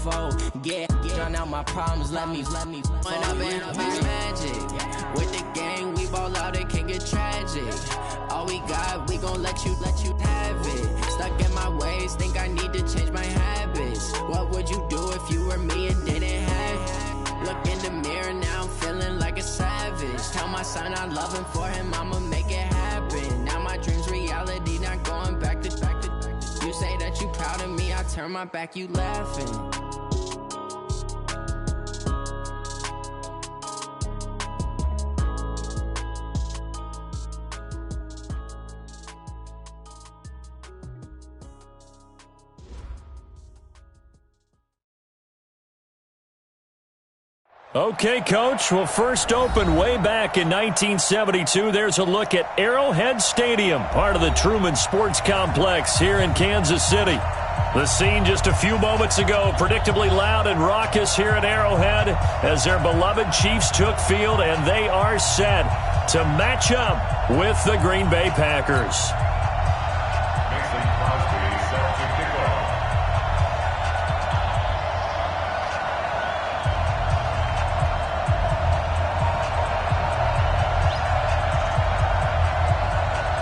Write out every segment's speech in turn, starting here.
PS4. Yeah, drown out my problems, let me when I've been magic. With the gang, we ball out, it can get tragic. All we got, we gon' let you have it. Stuck in my ways, think I need to change my habits. What would you do if you were me and didn't have it? Look in the mirror, now I'm feeling like a savage. Tell my son I love him, for him I'ma make it happen. Now my dream's reality, not going back to. You say that you proud of me, I turn my back, you laughing. Okay, Coach. Well, first opened way back in 1972. There's a look at Arrowhead Stadium, part of the Truman Sports Complex here in Kansas City. The scene just a few moments ago, predictably loud and raucous here at Arrowhead as their beloved Chiefs took field, and they are set to match up with the Green Bay Packers.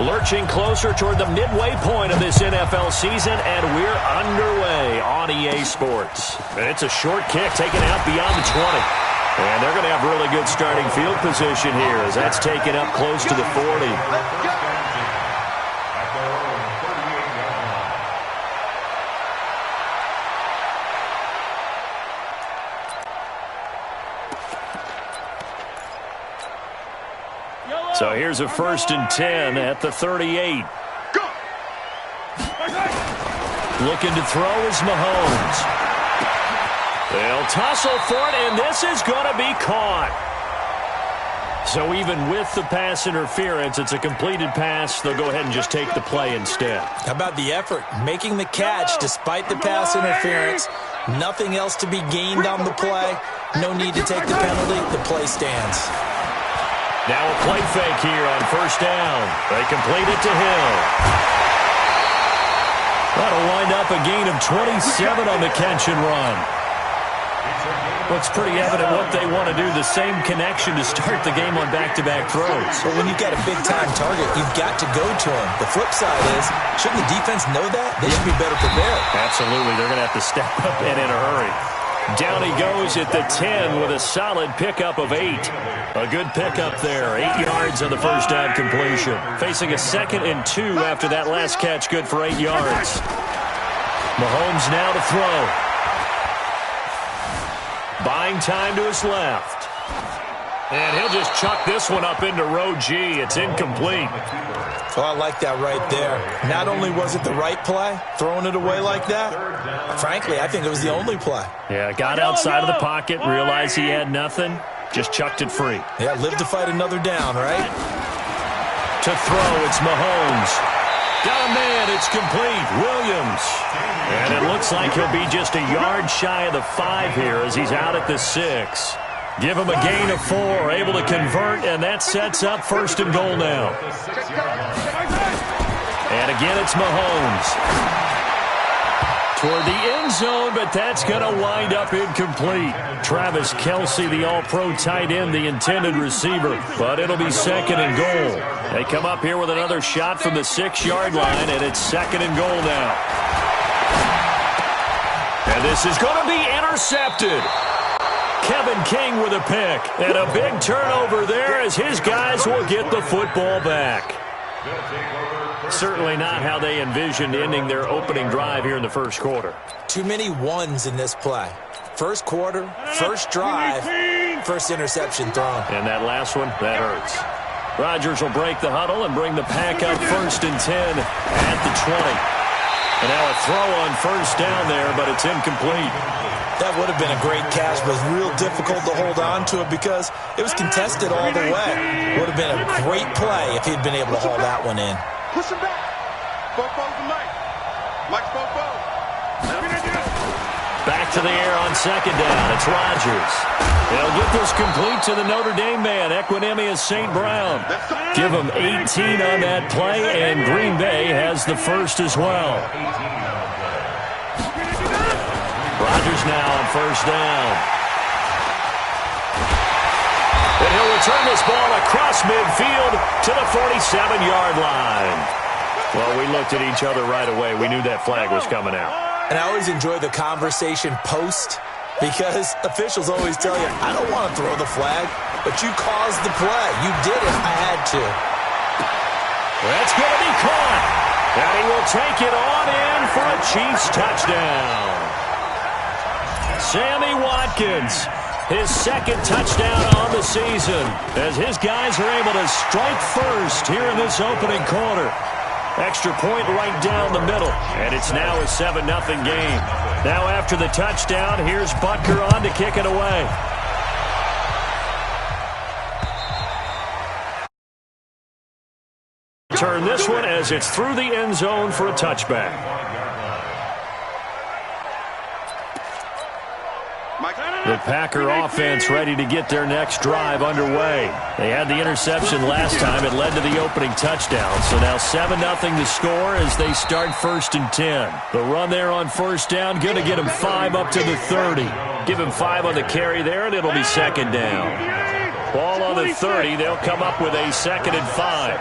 Lurching closer toward the midway point of this NFL season, and we're underway on EA Sports. And it's a short kick taken out beyond the 20. And they're going to have really good starting field position here as that's taken up close to the 40. So here's a 1st and 10 at the 38. Looking to throw is Mahomes. They'll tussle for it, and this is going to be caught. So even with the pass interference, it's a completed pass. They'll go ahead and just take the play instead. How about the effort? Making the catch despite the pass interference. Nothing else to be gained on the play. No need to take the penalty. The play stands. Now a play fake here on 1st down. They complete it to Hill. That'll wind up a gain of 27 on the catch and run. Well, it's pretty evident what they want to do. The same connection to start the game on back-to-back throws. Well, when you've got a big-time target, you've got to go to him. The flip side is, shouldn't the defense know that? They should be better prepared. Absolutely. They're going to have to step up and in a hurry. Down he goes at the 10 with a solid pickup of 8. A good pickup there. 8 yards on the first down completion. Facing a 2nd and 2 after that last catch, good for 8 yards. Mahomes now to throw. Buying time to his left. And he'll just chuck this one up into row G. It's incomplete. Well, I like that right there. Not only was it the right play, throwing it away like that, frankly, I think it was the only play. Yeah, got outside of the pocket, realized he had nothing, just chucked it free. Yeah, live to fight another down, right? To throw, it's Mahomes. Got a man, it's complete. Williams. And it looks like he'll be just a yard shy of the 5 here as he's out at the 6. Give him a gain of 4, able to convert, and that sets up 1st and goal now. And again, it's Mahomes. Toward the end zone, but that's going to wind up incomplete. Travis Kelce, the all-pro tight end, the intended receiver, but it'll be 2nd and goal. They come up here with another shot from the 6-yard line, and it's 2nd and goal now. And this is going to be intercepted. Kevin King with a pick, and a big turnover there as his guys will get the football back. Certainly not how they envisioned ending their opening drive here in the first quarter. Too many ones in this play. First quarter, first drive, first interception thrown. And that last one, that hurts. Rodgers will break the huddle and bring the pack up 1st and 10 at the 20. And now a throw on 1st down there, but it's incomplete. That would have been a great catch, but it was real difficult to hold on to it because it was contested all the way. Would have been a great play if he'd been able to haul that one in. Push him back. Bofo's the Mike. Mike's Bofo. Back to the air on 2nd down. It's Rodgers. They'll get this complete to the Notre Dame man, Equanimeous St. Brown. Give him 18 on that play, and Green Bay has the first as well. Rodgers now on first down. And he'll return this ball across midfield to the 47-yard line. Well, we looked at each other right away. We knew that flag was coming out. And I always enjoy the conversation post, because officials always tell you, I don't want to throw the flag, but you caused the play. You did it. I had to. That's going to be caught. And he will take it on in for a Chiefs touchdown. Sammy Watkins, his second touchdown on the season, as his guys are able to strike first here in this opening quarter. Extra point right down the middle, and it's now a 7-0 game. Now after the touchdown, here's Butker on to kick it away. Turn this one as it's through the end zone for a touchback. The Packer offense ready to get their next drive underway. They had the interception last time. It led to the opening touchdown. So now 7-0 to score as they start 1st and 10. The run there on first down, going to get him 5 up to the 30. Give him 5 on the carry there, and it'll be 2nd down. Ball on the 30. They'll come up with a 2nd and 5.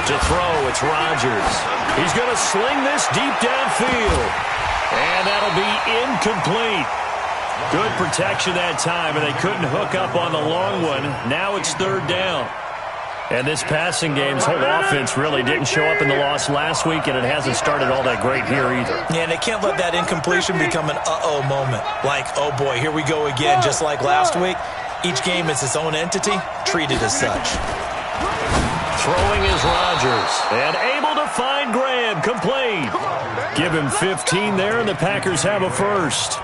To throw, it's Rodgers. He's going to sling this deep downfield. And that'll be incomplete. Good protection that time, and they couldn't hook up on the long one. Now it's 3rd down. And this passing game's whole offense really didn't show up in the loss last week, and it hasn't started all that great here either. Yeah, and they can't let that incompletion become an uh-oh moment. Like, oh boy, here we go again, just like last week. Each game is its own entity, treated as such. Throwing is Rodgers, and able to find Graham, complete. Give him 15 there, and the Packers have a first.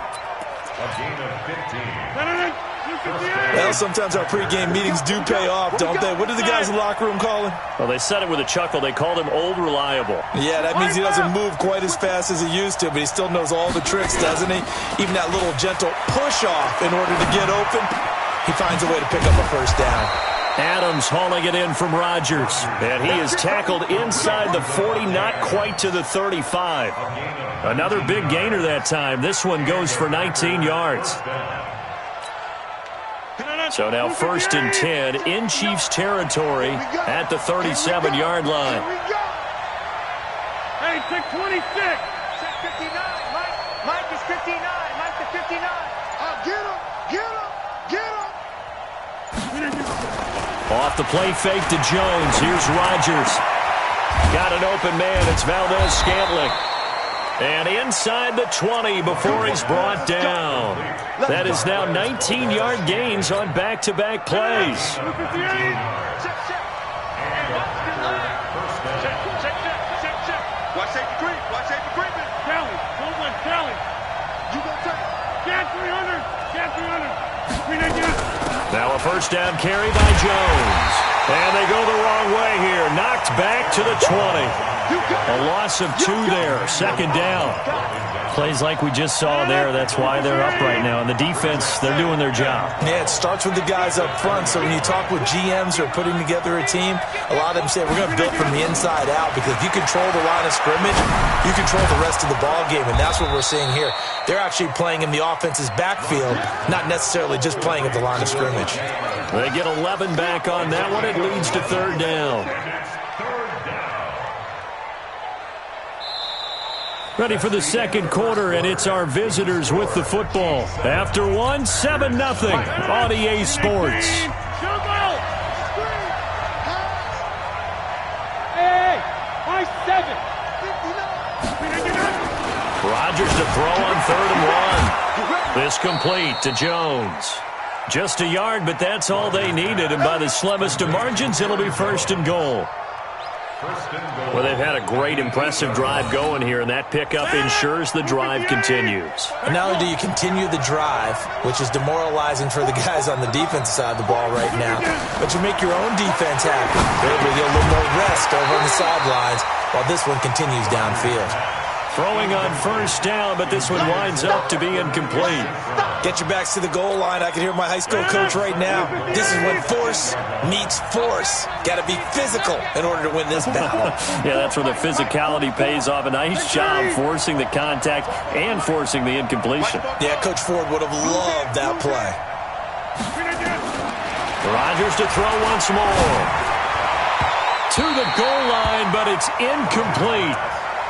Well, sometimes our pregame meetings do pay off, don't they? What do the guys in the locker room call him? Well, they said it with a chuckle. They called him Old Reliable. Yeah, that means he doesn't move quite as fast as he used to, but he still knows all the tricks, doesn't he? Even that little gentle push-off in order to get open, he finds a way to pick up a first down. Adams hauling it in from Rodgers. And he is tackled inside the 40, not quite to the 35. Another big gainer that time. This one goes for 19 yards. So now 1st and 10 in Chiefs territory at the 37-yard line. Hey, check 26. Check 59. Mike is 59. Mike to 59. Get him. Get him. Get him. Off the play fake to Jones. Here's Rodgers. Got an open man. It's Valdez-Scantling. And inside the 20 before he's brought down. That is now 19-yard gains on back-to-back plays. Watch safety creep. Watch safety creep. Kelly. Hold on, Kelly. You go take. Get 300. Get 300. Now a first down carry by Jones. And they go the wrong way here. Knocked back to the 20. A loss of 2 there. 2nd down. Plays like we just saw there. That's why they're up right now. And the defense, they're doing their job. Yeah, it starts with the guys up front. So when you talk with GMs who are putting together a team, a lot of them say, we're going to build from the inside out, because if you control the line of scrimmage, you control the rest of the ball game. And that's what we're seeing here. They're actually playing in the offense's backfield, not necessarily just playing at the line of scrimmage. They get 11 back on that one. It leads to 3rd down. Ready for the 2nd quarter, and it's our visitors with the football. After one, 7-0 on EA Sports. Hey, my 7. Rodgers to throw on 3rd and 1. This complete to Jones. Just a yard, but that's all they needed, and by the slimmest of margins, it'll be 1st and goal. Well, they've had a great, impressive drive going here, and that pickup ensures the drive continues. And not only do you continue the drive, which is demoralizing for the guys on the defensive side of the ball right now, but you make your own defense happy. They're able to get a little more rest over on the sidelines while this one continues downfield. Throwing on first down, but this one winds up to be incomplete. Get your backs to the goal line. I can hear my high school coach right now. This is when force meets force. Got to be physical in order to win this battle. Yeah, that's where the physicality pays off. A nice job forcing the contact and forcing the incompletion. Yeah, Coach Ford would have loved that play. Rodgers to throw once more. To the goal line, but it's incomplete.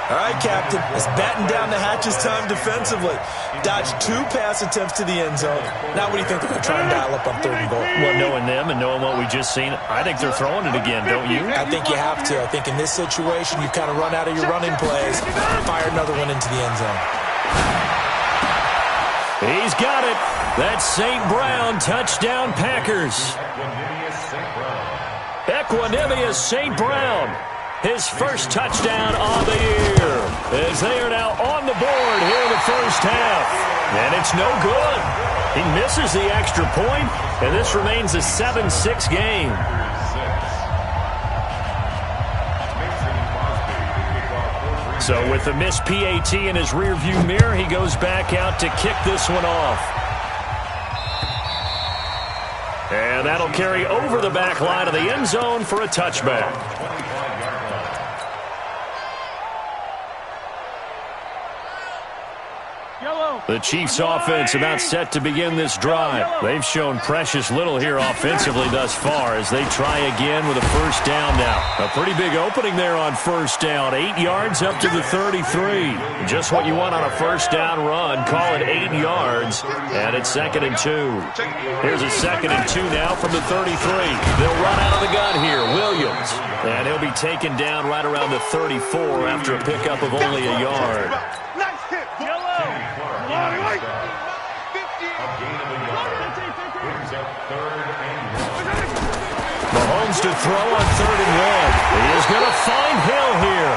All right, Captain. It's batten down the hatches time defensively. Dodged 2 pass attempts to the end zone. Now what do you think they're going to try and dial up on 3rd and goal? Well, knowing them and knowing what we just seen, I think they're throwing it again, don't you? I think you have to. I think in this situation, you kind of run out of your running plays, fire another one into the end zone. He's got it. That's St. Brown. Touchdown, Packers. Equanimous St. Brown. His first touchdown on the year, as they are now on the board here in the first half. And it's no good. He misses the extra point, and this remains a 7-6 game. So with the missed PAT in his rearview mirror, he goes back out to kick this one off. And that'll carry over the back line of the end zone for a touchback. The Chiefs offense about set to begin this drive. They've shown precious little here offensively thus far as they try again with a first down now. A pretty big opening there on first down. 8 yards up to the 33. Just what you want on a first down run. Call it 8 yards. And it's 2nd and 2. Here's a 2nd and 2 now from the 33. They'll run out of the gun here. Williams. And he'll be taken down right around the 34 after a pickup of only a yard. Mahomes to throw on 3rd and 1. He is going to find Hill here.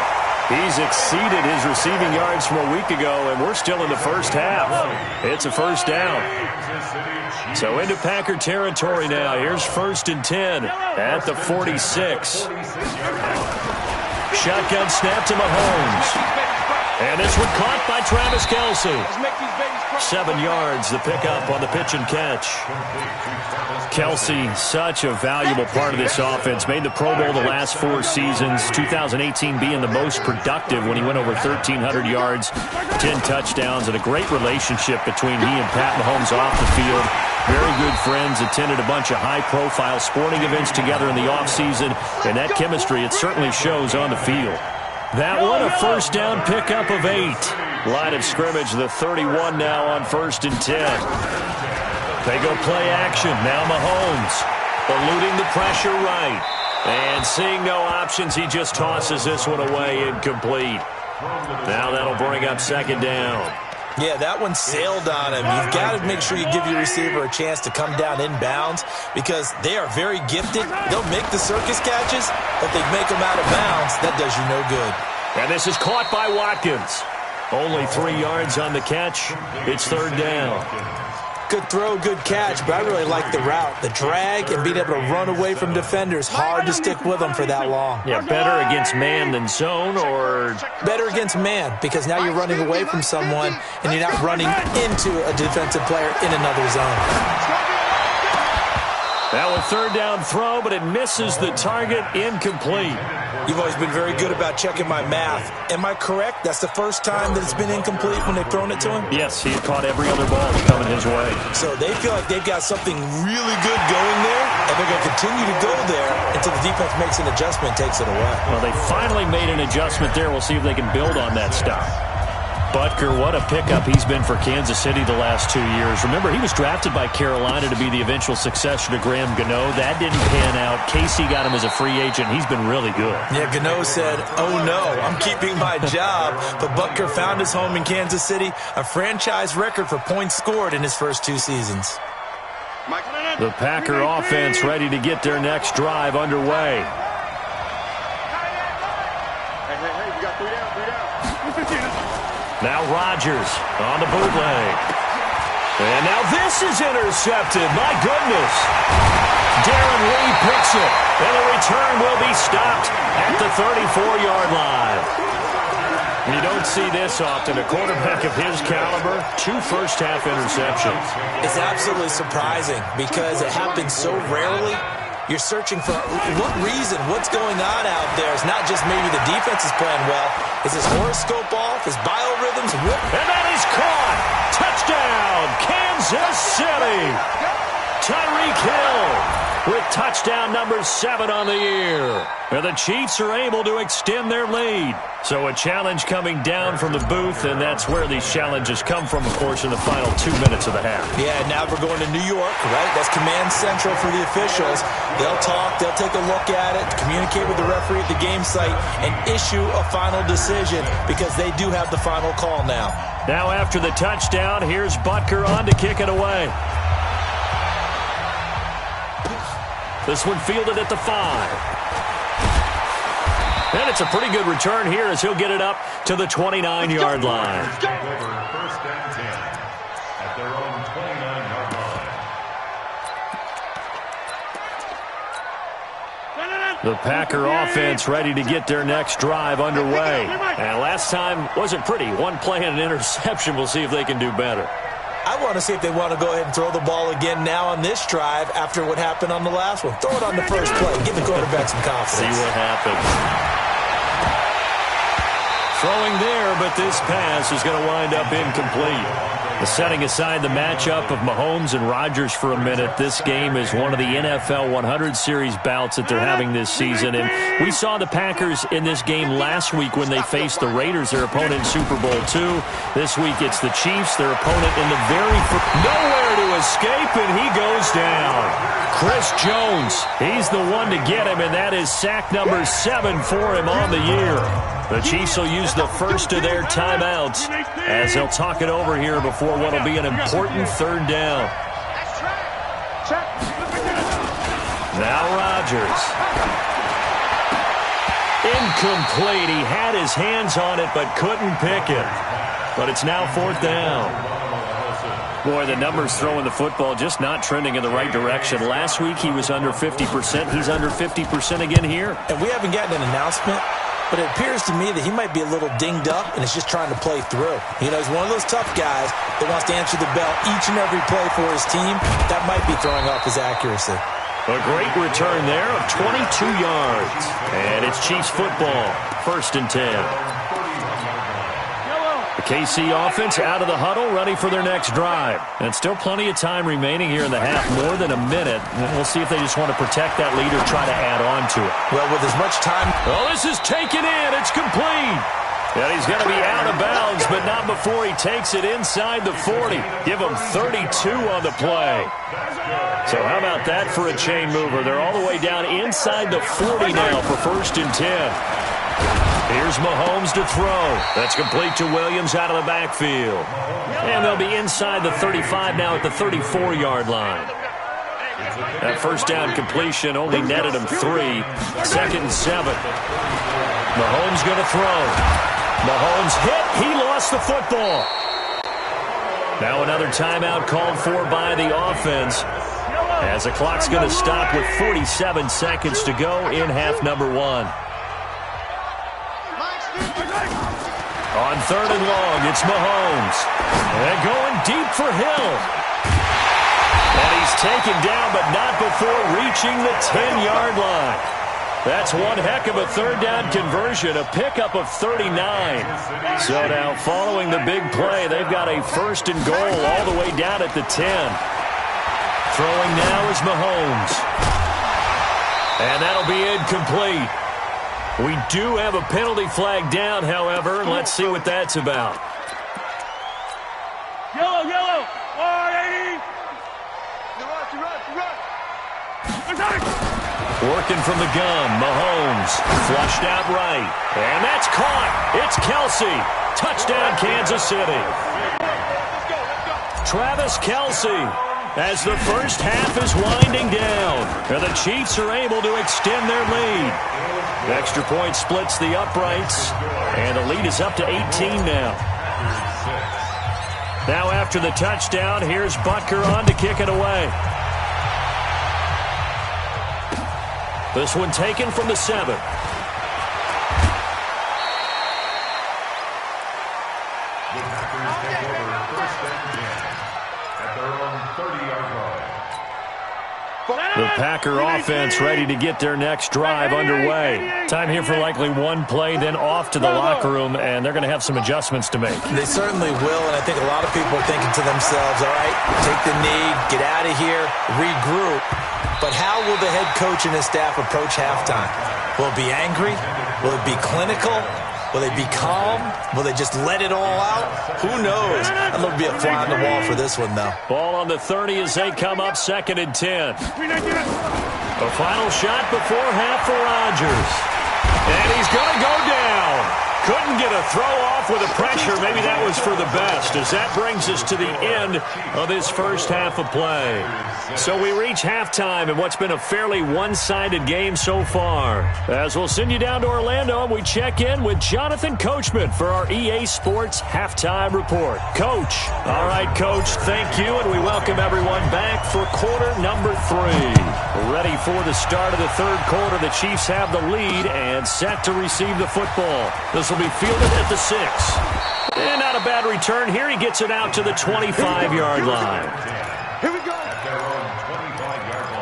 He's exceeded his receiving yards from a week ago, and we're still in the first half. It's a first down. So into Packer territory now. Here's 1st and 10 at the 46. Shotgun snap to Mahomes. And this one caught by Travis Kelce. 7 yards, the pickup on the pitch and catch. Kelce, such a valuable part of this offense. Made the Pro Bowl the last 4 seasons. 2018 being the most productive when he went over 1,300 yards, 10 touchdowns, and a great relationship between he and Pat Mahomes off the field. Very good friends, attended a bunch of high-profile sporting events together in the offseason, and that chemistry, it certainly shows on the field. That one, a first down pickup of 8. Line of scrimmage, the 31 now on 1st and 10. They go play action. Now Mahomes eluding the pressure right. And seeing no options, he just tosses this one away incomplete. Now that'll bring up 2nd down. Yeah, that one sailed on him. You've got to make sure you give your receiver a chance to come down inbounds because they are very gifted. They'll make the circus catches, but they make them out of bounds. That does you no good. And this is caught by Watkins. Only 3 yards on the catch. It's 3rd down. Good throw, good catch, but I really like the route. The drag and being able to run away from defenders. Hard to stick with them for that long. Yeah, better against man than zone, or? Better against man, because now you're running away from someone and you're not running into a defensive player in another zone. That was 3rd down throw, but it misses the target, incomplete. You've always been very good about checking my math. Am I correct? That's the first time that it's been incomplete when they've thrown it to him? Yes, he had caught every other ball coming his way. So they feel like they've got something really good going there, and they're going to continue to go there until the defense makes an adjustment and takes it away. Well, they finally made an adjustment there. We'll see if they can build on that stop. Butker, what a pickup he's been for Kansas City the last 2 years. Remember, he was drafted by Carolina to be the eventual successor to Graham Gano. That didn't pan out. Casey got him as a free agent. He's been really good. Yeah, Gano said, oh no, I'm keeping my job. But Butker found his home in Kansas City, a franchise record for points scored in his first 2 seasons. The Packer offense ready to get their next drive underway. Hey, you got 3 down. Now Rodgers on the bootleg. And now this is intercepted. My goodness. Darren Lee picks it. And the return will be stopped at the 34-yard line. You don't see this often. A quarterback of his caliber, 2 first-half interceptions. It's absolutely surprising because it happens so rarely. You're searching for what reason, what's going on out there. It's not just maybe the defense is playing well. Is his horoscope off? His biorhythms? What? And that is caught. Touchdown, Kansas City. Tyreek Hill with touchdown number 7 on the year. And the Chiefs are able to extend their lead. So a challenge coming down from the booth, and that's where these challenges come from, of course, in the final 2 minutes of the half. Yeah, now we're going to New York, right? That's command central for the officials. They'll talk, they'll take a look at it, communicate with the referee at the game site, and issue a final decision because they do have the final call now. Now after the touchdown, here's Butker on to kick it away. This one fielded at the 5. And it's a pretty good return here as he'll get it up to the 29-yard line. First and 10 at their own 29-yard line. The Packer offense ready to get their next drive underway. And last time wasn't pretty. 1 play and an interception. We'll see if they can do better. I want to see if they want to go ahead and throw the ball again now on this drive after what happened on the last one. Throw it on the first play. Give the quarterback some confidence. See what happens. Throwing there, but this pass is going to wind up incomplete. Setting aside the matchup of Mahomes and Rodgers for a minute, this game is one of the NFL 100 Series bouts that they're having this season. And we saw the Packers in this game last week when they faced the Raiders, their opponent in Super Bowl II. This week it's the Chiefs, their opponent in the very first. Nowhere to escape, and he goes down. Chris Jones, he's the one to get him, and that is sack number 7 for him on the year. The Chiefs will use the first of their timeouts as they'll talk it over here before what will be an important 3rd down. Now Rodgers. Incomplete. He had his hands on it but couldn't pick it. But it's now 4th down. Boy, the numbers throwing the football just not trending in the right direction. Last week he was under 50%. He's under 50% again here. And we haven't gotten an announcement, but it appears to me that he might be a little dinged up and is just trying to play through. You know, he's one of those tough guys that wants to answer the bell each and every play for his team. That might be throwing off his accuracy. A great return there of 22 yards. And it's Chiefs football, 1st and 10. The KC offense out of the huddle, ready for their next drive. And still plenty of time remaining here in the half, more than a minute. And we'll see if they just want to protect that lead or try to add on to it. Well, with as much time. Oh, this is taken in. It's complete. And he's going to be out of bounds, but not before he takes it inside the 40. Give him 32 on the play. So how about that for a chain mover? They're all the way down inside the 40 now for 1st and 10. Here's Mahomes to throw. That's complete to Williams out of the backfield. And they'll be inside the 35 now at the 34-yard line. That 1st down completion only netted him 3. 2nd and 7. Mahomes going to throw. Mahomes hit. He lost the football. Now another timeout called for by the offense, as the clock's going to stop with 47 seconds to go in half number 1. On 3rd and long, it's Mahomes. And going deep for Hill. And he's taken down, but not before reaching the 10-yard line. That's one heck of a 3rd down conversion, a pickup of 39. So now, following the big play, they've got a 1st and goal all the way down at the 10. Throwing now is Mahomes. And that'll be incomplete. We do have a penalty flag down, however, and let's see what that's about. Yellow, yellow, 180. Working from the gun, Mahomes, flushed out right, and that's caught. It's Kelsey. Touchdown, Kansas City. Travis Kelsey, as the first half is winding down, and the Chiefs are able to extend their lead. The extra point splits the uprights, and the lead is up to 18 now. Now after the touchdown, here's Butker on to kick it away. This one taken from the 7. The Packer offense ready to get their next drive underway. Time here for likely one play, then off to the locker room, and they're going to have some adjustments to make. They certainly will, and I think a lot of people are thinking to themselves, all right, take the knee, get out of here, regroup. But how will the head coach and his staff approach halftime? Will it be angry? Will it be clinical? Will they be calm? Will they just let it all out? Who knows? I'd love to be a fly on the wall for this one, though. Ball on the 30 as they come up 2nd and 10. The final shot before half for Rodgers. And he's going to go down. Couldn't get a throw off with the pressure. Maybe that was for the best, as that brings us to the end of this first half of play. So we reach halftime in what's been a fairly one-sided game so far. As we'll send you down to Orlando, we check in with Jonathan Coachman for our EA Sports Halftime Report. Coach. All right, Coach, thank you, and we welcome everyone back for quarter number 3. Ready for the start of the third quarter. The Chiefs have the lead and set to receive the football. This will be fielded at the 6. And not a bad return here. He gets it out to the 25-yard line. Here we go. At their own 25-yard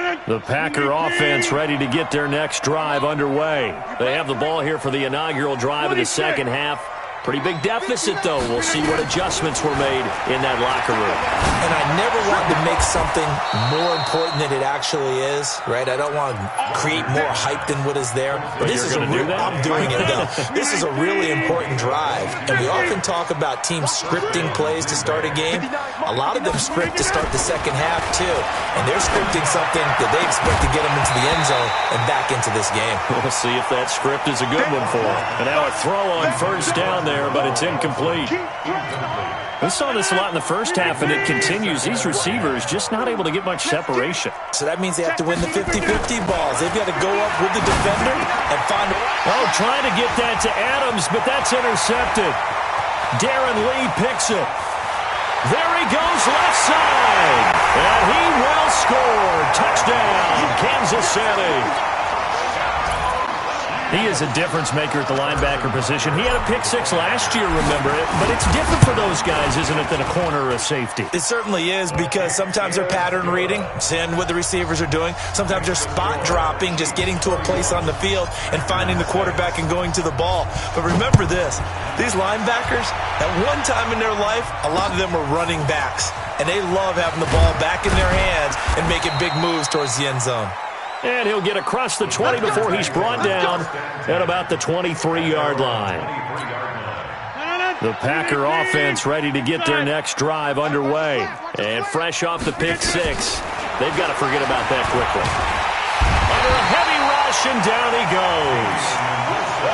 line. The Packer offense ready to get their next drive underway. They have the ball here for the inaugural drive of the second half. Pretty big deficit, though. We'll see what adjustments were made in that locker room. And I never want to make something more important than it actually is, right? I don't want to create more hype than what is there. But this is I'm doing it, though. This is a really important drive. And we often talk about teams scripting plays to start a game. A lot of them script to start the second half, too. And they're scripting something that they expect to get them into the end zone and back into this game. We'll see if that script is a good one for them. And now a throw on first down there, but it's incomplete. We saw this a lot in the first half, and it continues. These receivers just not able to get much separation. So that means they have to win the 50-50 balls. They've got to go up with the defender and find... Oh, trying to get that to Adams, but that's intercepted. Darren Lee picks it. There he goes, left side. And he will score. Touchdown, Kansas City. He is a difference maker at the linebacker position. He had a pick 6 last year, remember it. But it's different for those guys, isn't it, than a corner or a safety? It certainly is, because sometimes they're pattern reading, seeing what the receivers are doing. Sometimes they're spot dropping, just getting to a place on the field and finding the quarterback and going to the ball. But remember this, these linebackers, at one time in their life, a lot of them were running backs. And they love having the ball back in their hands and making big moves towards the end zone. And he'll get across the 20 before he's brought down at about the 23-yard line. The Packer offense ready to get their next drive underway. And fresh off the pick 6, they've got to forget about that quickly. Under a heavy rush, and down he goes.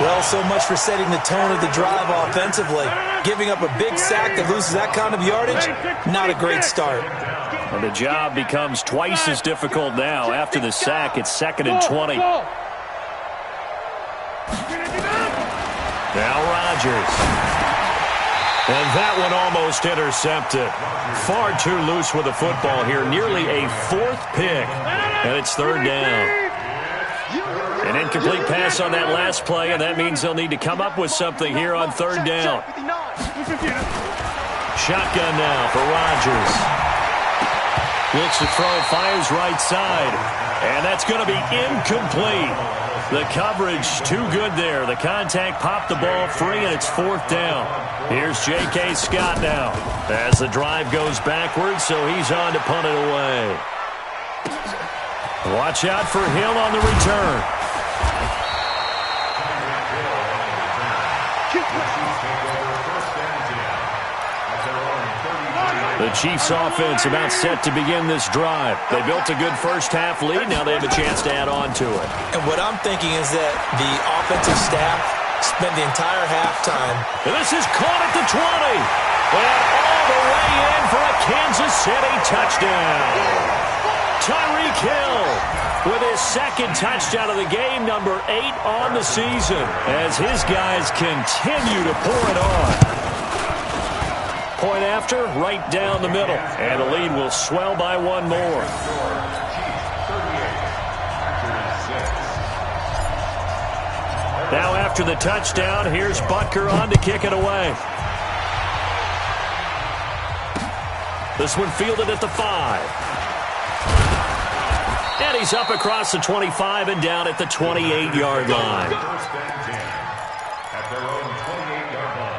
Well, so much for setting the tone of the drive offensively. Giving up a big sack that loses that kind of yardage, not a great start. And the job becomes twice as difficult now. After the sack, it's 2nd and 20. Now Rodgers. And that one almost intercepted. Far too loose with the football here. Nearly a 4th pick. And it's 3rd down. An incomplete pass on that last play, and that means they'll need to come up with something here on 3rd down. Shotgun now for Rodgers. Looks to throw, fires right side. And that's going to be incomplete. The coverage too good there. The contact popped the ball free, and it's 4th down. Here's J.K. Scott now as the drive goes backwards, so he's on to punt it away. Watch out for Hill on the return. The Chiefs offense about set to begin this drive. They built a good first half lead. Now they have a chance to add on to it. And what I'm thinking is that the offensive staff spent the entire halftime. And this is caught at the 20. And all the way in for a Kansas City touchdown. Tyreek Hill with his 2nd touchdown of the game, number 8 on the season, as his guys continue to pour it on. Point after, right down the middle. And the lead will swell by 1 more. Now after after the touchdown, here's Butker on to kick it away. This one fielded at the 5. And he's up across the 25 and down at the 28-yard line. First and 10 at their own 28-yard line.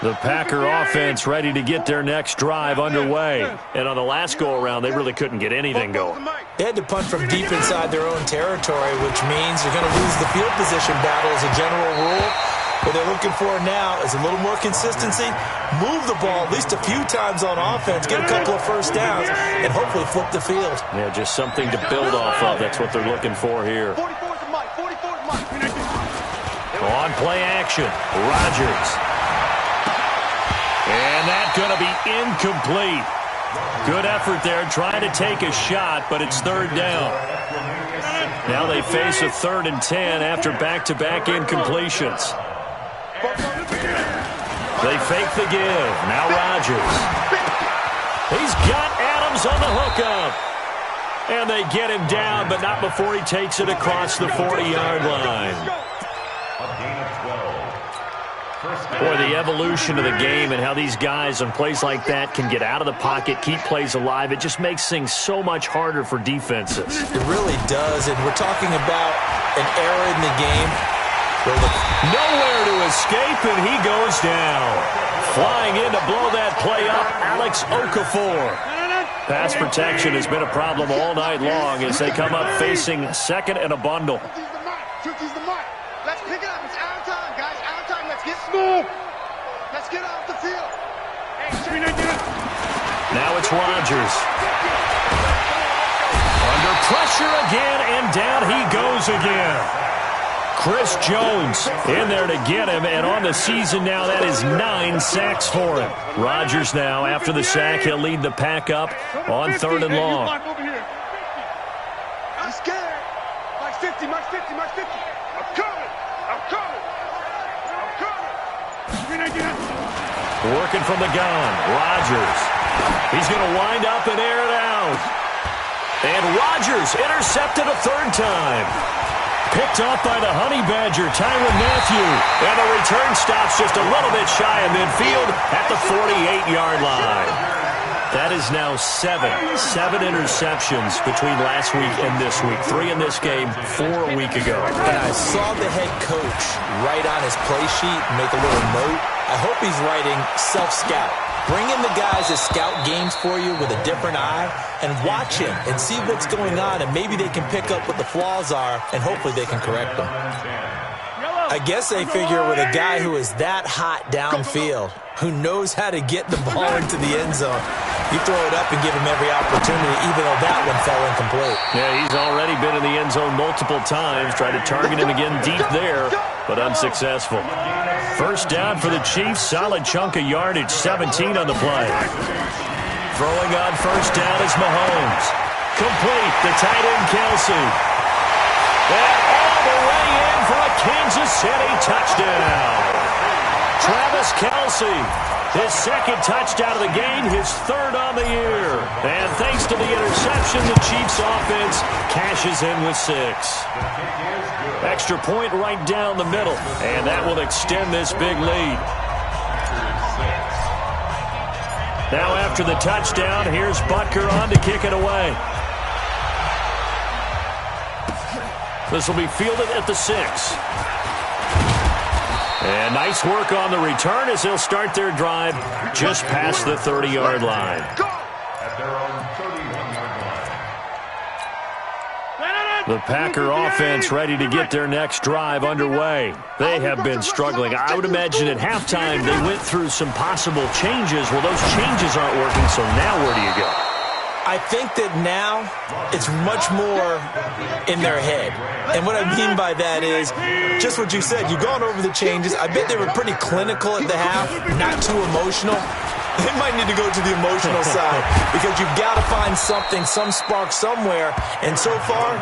The Packer offense ready to get their next drive underway. And on the last go-around, they really couldn't get anything going. They had to punt from deep inside their own territory, which means they're going to lose the field position battle as a general rule. What they're looking for now is a little more consistency, move the ball at least a few times on offense, get a couple of first downs, and hopefully flip the field. Yeah, just something to build off of. That's what they're looking for here. On play action, Rodgers. And that's going to be incomplete. Good effort there trying to take a shot, but it's third down. Now they face a 3rd and 10 after back-to-back incompletions. They fake the give. Now Rodgers. He's got Adams on the hookup. And they get him down, but not before he takes it across the 40-yard line. Boy, the evolution of the game and how these guys on plays like that can get out of the pocket, keep plays alive, it just makes things so much harder for defenses. It really does, and we're talking about an era in the game where nowhere to escape, and he goes down. Flying in to blow that play up, Alex Okafor. Pass protection has been a problem all night long as they come up facing 2nd and a bundle. Let's pick it up. It's our time, guys. Our time. Let's get smooth. Let's get off the field. Now it's Rodgers. Under pressure again, and down he goes again. Chris Jones in there to get him, and on the season now, that is 9 sacks for him. Rodgers now, after the sack, he'll lead the pack up on 3rd and long. I'm scared. Mark 50, Mark 50, Mark 50. I'm coming. I'm coming. I'm coming. Working from the gun, Rodgers. He's going to wind up and air it out. And Rodgers intercepted a 3rd time. Picked off by the Honey Badger, Tyrann Mathieu. And the return stops just a little bit shy of midfield at the 48-yard line. That is now 7 interceptions between last week and this week. 3 in this game, 4 a week ago. And I saw the head coach write on his play sheet, make a little note. I hope he's writing self-scout. Bring in the guys that scout games for you with a different eye and watch him and see what's going on, and maybe they can pick up what the flaws are, and hopefully they can correct them. I guess they figure with a guy who is that hot downfield, who knows how to get the ball into the end zone, you throw it up and give him every opportunity, even though that one fell incomplete. Yeah, he's already been in the end zone multiple times, tried to target him again deep there, but unsuccessful. First down for the Chiefs, solid chunk of yardage, 17 on the play. Throwing on first down is Mahomes. Complete, the tight end Kelsey. And all the way in for a Kansas City touchdown. Travis Kelsey, his 2nd touchdown of the game, his 3rd on the year. And thanks to the interception, the Chiefs offense cashes in with 6. Extra point right down the middle, and that will extend this big lead. Now after the touchdown, here's Butker on to kick it away. This will be fielded at the 6. And nice work on the return as they'll start their drive just past the 30-yard line. At their own 31-yard line. The Packer offense ready to get their next drive underway. They have been struggling. I would imagine at halftime they went through some possible changes. Well, those changes aren't working, so now where do you go? I think that now it's much more in their head. And what I mean by that is just what you said. You've gone over the changes. I bet they were pretty clinical at the half, not too emotional. They might need to go to the emotional side because you've got to find something, some spark somewhere. And so far,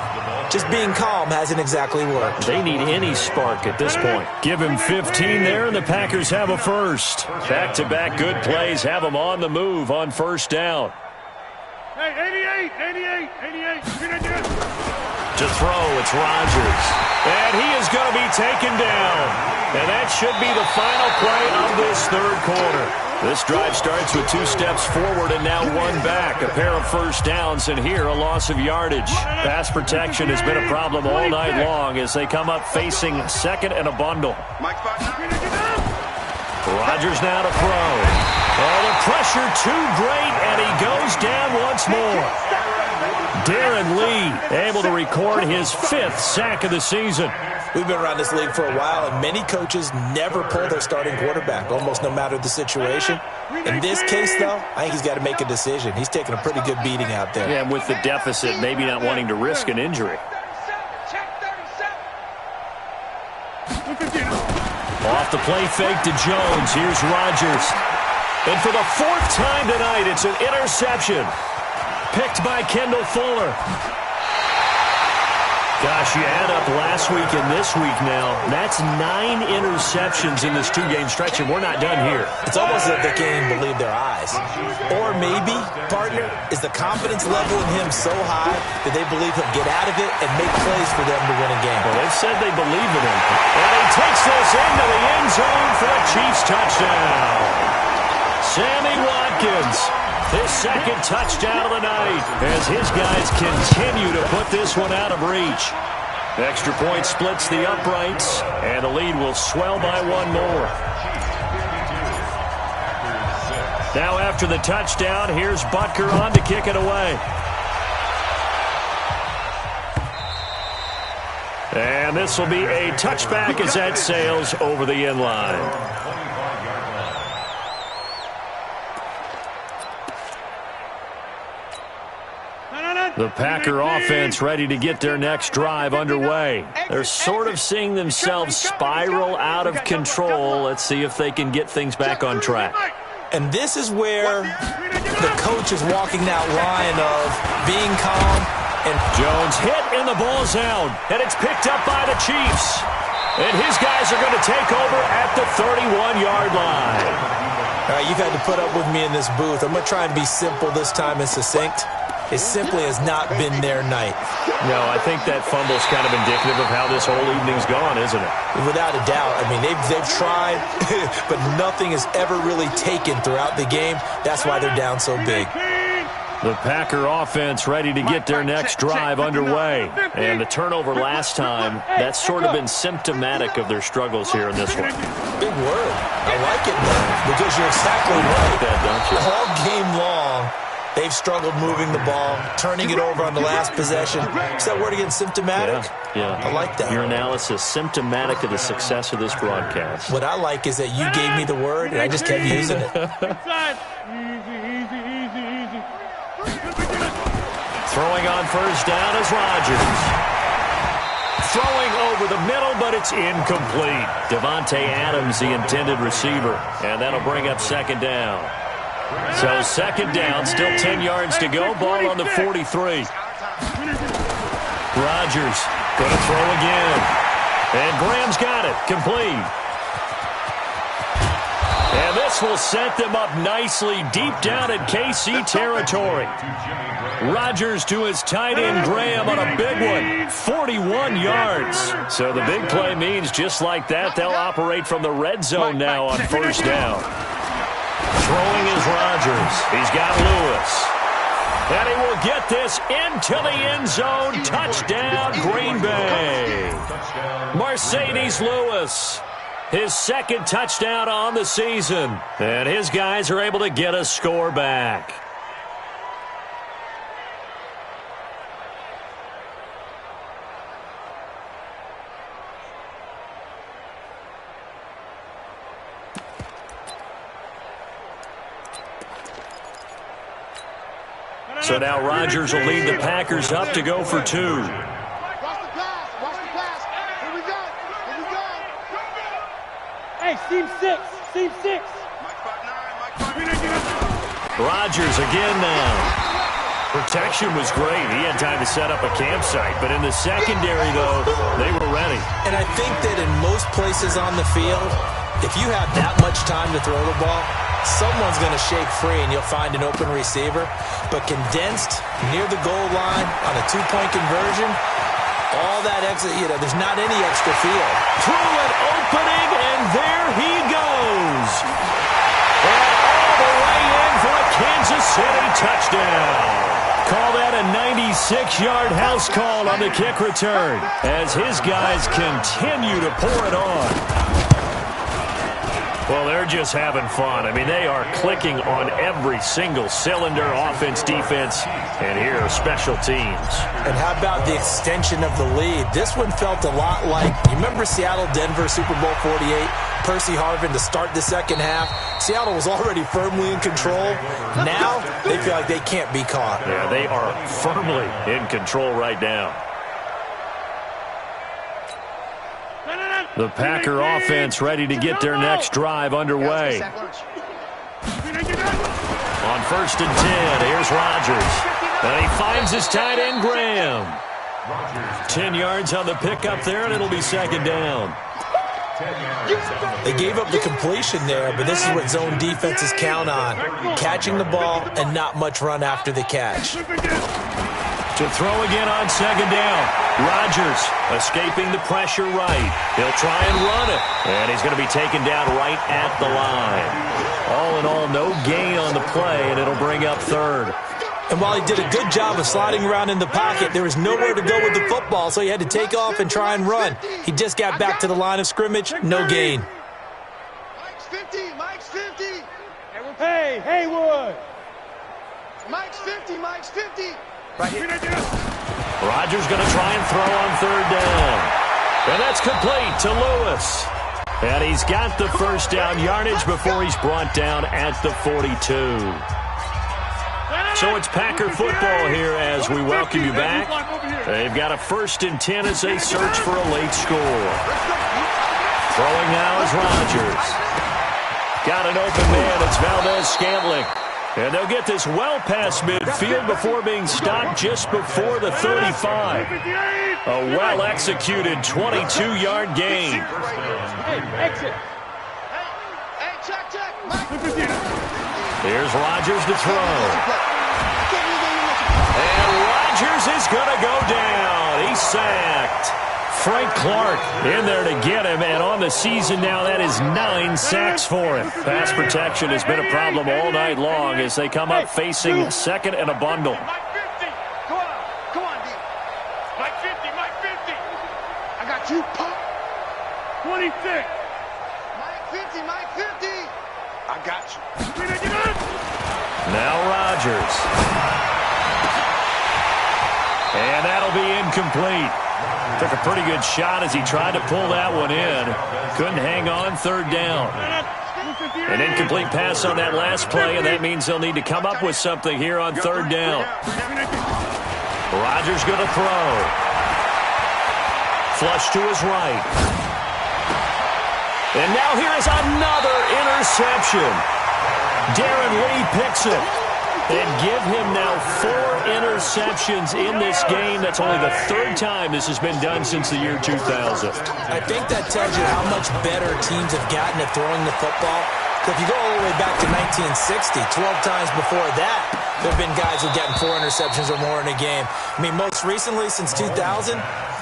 just being calm hasn't exactly worked. They need any spark at this point. Give him 15 there, and the Packers have a first. Back-to-back good plays have them on the move on first down. Hey, 88. To throw, it's Rodgers. And he is going to be taken down. And that should be the final play of this third quarter. This drive starts with 2 steps forward and now 1 back. A pair of first downs, and here a loss of yardage. Pass protection has been a problem all night long as they come up facing second and a bundle. Rodgers now to throw. Oh, the pressure too great, and he goes down once more. Darren Lee able to record his 5th sack of the season. We've been around this league for a while, and many coaches never pull their starting quarterback, almost no matter the situation. In this case, though, I think he's got to make a decision. He's taking a pretty good beating out there. Yeah, and with the deficit, maybe not wanting to risk an injury. Off the play fake to Jones. Here's Rodgers. And for the 4th time tonight, it's an interception. Picked by Kendall Fuller. Gosh, you add up last week and this week now. That's 9 interceptions in this 2-game stretch, and we're not done here. It's almost as if they can't even believe their eyes. Or maybe, partner, is the confidence level in him so high that they believe he'll get out of it and make plays for them to win a game. Well, they've said they believe in him. And he takes this into the end zone for a Chiefs touchdown. Sammy Watkins, his 2nd touchdown of the night, as his guys continue to put this one out of reach. Extra point splits the uprights, and the lead will swell by 1 more. Now after the touchdown, here's Butker on to kick it away. And this will be a touchback as that sails over the end line. The Packer offense ready to get their next drive underway. They're sort of seeing themselves spiral out of control. Let's see if they can get things back on track. And this is where the coach is walking that line of being calm. And Jones hit and the ball's out. And it's picked up by the Chiefs. And his guys are going to take over at the 31-yard line. All right, you've had to put up with me in this booth. I'm going to try and be simple this time and succinct. It simply has not been their night. No, I think that fumble's kind of indicative of how this whole evening's gone, isn't it? Without a doubt. I mean, they've tried, but nothing has ever really taken throughout the game. That's why they're down so big. The Packer offense ready to get their next drive underway. And the turnover last time, that's sort of been symptomatic of their struggles here in this one. Big word. I like it, though, because you're exactly right. That, don't you? All game long, they've struggled moving the ball, turning it over on the last possession. Is that word again, symptomatic? Yeah. I like that. Your analysis, symptomatic of the success of this broadcast. What I like is that you gave me the word, and I just kept using it. Throwing on first down is Rodgers. Throwing over the middle, but it's incomplete. Davante Adams, the intended receiver. And that'll bring up 2nd down. So 2nd down, still 10 yards to go. Ball on the 43. Rodgers going to throw again. And Graham's got it. Complete. And this will set them up nicely deep down in KC territory. Rodgers to his tight end Graham on a big one. 41 yards. So the big play means just like that, they'll operate from the red zone now on first down. Throwing is Rodgers. He's got Lewis. And he will get this into the end zone. Touchdown, Green Bay. Mercedes Lewis. His 2nd touchdown on the season. And his guys are able to get a score back. So now Rodgers will lead the Packers up to go for 2. Watch the pass. Watch the pass. Here we go. Here we go. Hey, seam 6. Seam 6. Rodgers again now. Protection was great. He had time to set up a campsite. But in the secondary, though, they were ready. And I think that in most places on the field, if you have that much time to throw the ball, someone's going to shake free and you'll find an open receiver. But condensed near the goal line on a 2-point conversion, All that extra, there's not any extra field. Through an opening, and there he goes. And all the way in for a Kansas City touchdown. Call that a 96-yard house call on the kick return as his guys continue to pour it on. Well, they're just having fun. I mean, they are clicking on every single cylinder, offense, defense, and here are special teams. And how about the extension of the lead? This one felt a lot like, you remember Seattle-Denver Super Bowl 48? Percy Harvin to start the second half. Seattle was already firmly in control. Now they feel like they can't be caught. Yeah, they are firmly in control right now. The Packer offense ready to get their next drive underway. On 1st and 10, here's Rodgers. And he finds his tight end, Graham. 10 yards on the pickup there, and it'll be second down. They gave up the completion there, but this is what zone defenses count on. Catching the ball and not much run after the catch. To throw again on second down. Rodgers escaping the pressure right. He'll try and run it. And he's going to be taken down right at the line. All in all, no gain on the play, and it'll bring up third. And while he did a good job of sliding around in the pocket, there was nowhere to go with the football, so he had to take off and try and run. He just got back to the line of scrimmage, no gain. Mike's 50, Mike's 50. Hey, Haywood. Mike's 50, Mike's 50. Right here. Rodgers going to try and throw on third down. And that's complete to Lewis. And he's got the first down yardage before he's brought down at the 42. So it's Packer football here as we welcome you back. They've got a 1st and 10 as they search for a late score. Throwing now is Rodgers. Got an open man. It's Valdez-Scantling. And they'll get this well past midfield before being stopped just before the 35. A well-executed 22-yard gain. Hey, exit. Hey, check. Mike. Here's Rodgers to throw. And Rodgers is going to go down. He's sacked. Frank Clark in there to get him, and on the season now, that is 9 sacks for him. Pass protection has been a problem all night long as they come up facing second and a bundle. Mike 50. Come on, D. Mike 50, Mike 50. I got you, punk. 26. Mike 50, Mike 50. I got you. Now Rodgers. And that'll be incomplete. Took a pretty good shot as he tried to pull that one in. Couldn't hang on, third down. An incomplete pass on that last play, and that means they'll need to come up with something here on third down. Rodgers going to throw. Flush to his right. And now here is another interception. Darren Lee picks it. And give him now 4 interceptions in this game. That's only the 3rd time this has been done since the year 2000. I think that tells you how much better teams have gotten at throwing the football. If you go all the way back to 1960, 12 times before that, there have been guys who've gotten 4 interceptions or more in a game. I mean, most recently, since 2000,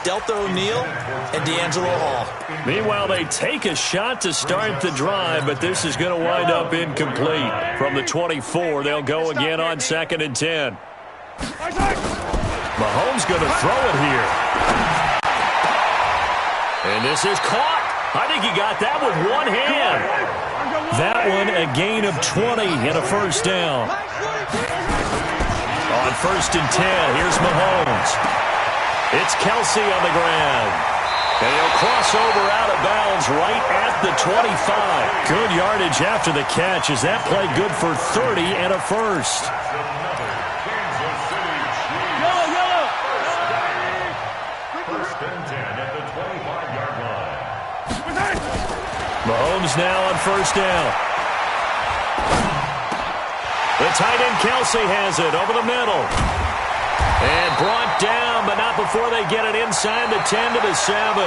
Delta O'Neal and D'Angelo Hall. Meanwhile, they take a shot to start the drive, but this is going to wind up incomplete. From the 24, they'll go again on 2nd and 10. Mahomes going to throw it here. And this is caught. I think he got that with one hand. That one a gain of 20 and a first down. On 1st and 10, here's Mahomes. It's Kelsey on the ground. And he'll cross over out of bounds right at the 25. Good yardage after the catch as that play good for 30 and a first. Yellow. 1st and 10 at the 25-yard line. Mahomes now on first down. The tight end Kelsey has it over the middle. And brought down, but not before they get it inside the 10 to the 7.